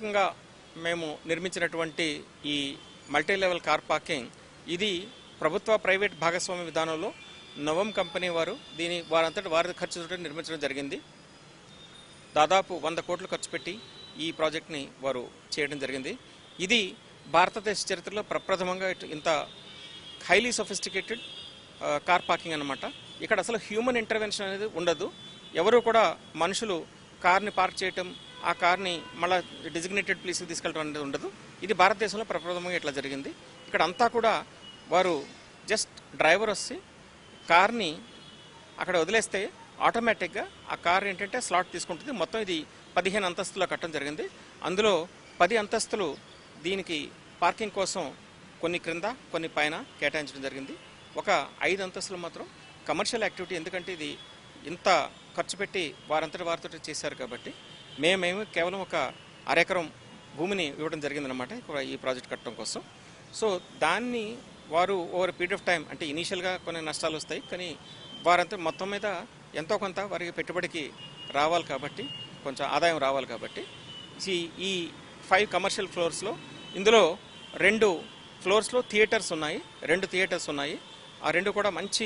ప్రత్యేకంగా మేము నిర్మించినటువంటి ఈ మల్టీ లెవెల్ కార్ పార్కింగ్ ఇది ప్రభుత్వ ప్రైవేట్ భాగస్వామ్య విధానంలో నవం కంపెనీ వారు వారంతటి వారి ఖర్చుతో నిర్మించడం జరిగింది. దాదాపు 100 కోట్లు ఖర్చు పెట్టి ఈ ప్రాజెక్ట్ని వారు చేయడం జరిగింది. ఇది భారతదేశ చరిత్రలో ప్రప్రథమంగా ఇంత హైలీ సొఫిస్టికేటెడ్ కార్ పార్కింగ్ అన్నమాట. ఇక్కడ అసలు హ్యూమన్ ఇంటర్వెన్షన్ అనేది ఉండదు. ఎవరు కూడా మనుషులు కార్ని పార్క్ చేయటం, ఆ కార్ని మళ్ళీ డిజిగ్నేటెడ్ ప్లేస్కి తీసుకెళ్ళడం అనేది ఉండదు. ఇది భారతదేశంలో ప్రప్రథమంగా ఇట్లా జరిగింది. ఇక్కడ అంతా కూడా వారు జస్ట్ డ్రైవర్ వచ్చి కార్ని అక్కడ వదిలేస్తే ఆటోమేటిక్గా ఆ కార్ ఏంటంటే స్లాట్ తీసుకుంటుంది. మొత్తం ఇది 15 అంతస్తులో కట్టడం జరిగింది. అందులో 10 అంతస్తులు దీనికి పార్కింగ్ కోసం కొన్ని క్రింద కొన్ని పైన కేటాయించడం జరిగింది. ఒక 5 అంతస్తులు మాత్రం కమర్షియల్ యాక్టివిటీ, ఎందుకంటే ఇది ఇంత ఖర్చు పెట్టి వారితో చేశారు కాబట్టి మేమేమి కేవలం ఒక అరెకరం భూమిని ఇవ్వడం జరిగిందనమాట ఈ ప్రాజెక్ట్ కట్టడం కోసం. సో దాన్ని వారు ఓవర్ పీరియడ్ ఆఫ్ టైం, అంటే ఇనీషియల్గా కొన్ని నష్టాలు వస్తాయి, కానీ వారంతా మొత్తం మీద ఎంతో కొంత వారికి పెట్టుబడికి రావాలి కాబట్టి, కొంచెం ఆదాయం రావాలి కాబట్టి ఈ 5 కమర్షియల్ ఫ్లోర్స్లో ఇందులో 2 ఫ్లోర్స్లో థియేటర్స్ ఉన్నాయి. 2 థియేటర్స్ ఉన్నాయి. ఆ 2 కూడా మంచి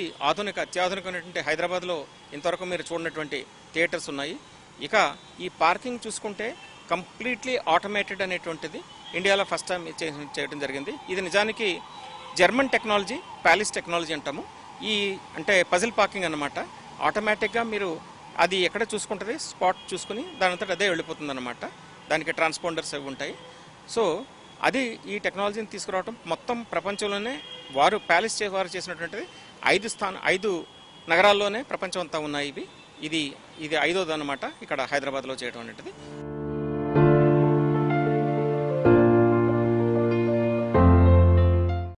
అత్యాధునికమైనటువంటి హైదరాబాద్లో ఇంతవరకు మీరు చూడనటువంటి థియేటర్స్ ఉన్నాయి. ఇక ఈ పార్కింగ్ చూసుకుంటే కంప్లీట్లీ ఆటోమేటెడ్ అనేటువంటిది ఇండియాలో ఫస్ట్ టైం చేయడం జరిగింది. ఇది నిజానికి జర్మన్ టెక్నాలజీ, ప్యాలిస్ టెక్నాలజీ అంటాము. అంటే పజిల్ పార్కింగ్ అన్నమాట. ఆటోమేటిక్గా మీరు అది ఎక్కడ చూసుకుంటుంది, స్పాట్ చూసుకుని దానంతట అదే వెళ్ళిపోతుంది అన్నమాట. దానికి ట్రాన్స్పాండర్స్ అవి ఉంటాయి. సో అది ఈ టెక్నాలజీని తీసుకురావడం మొత్తం ప్రపంచంలోనే వారు ప్యాలిస్ వారు చేసినటువంటిది 5 నగరాల్లోనే ప్రపంచం అంతా ఉన్నాయి. ఇది 5వ అన్నమాట ఇక్కడ హైదరాబాద్లో చేయడం అనేటిది.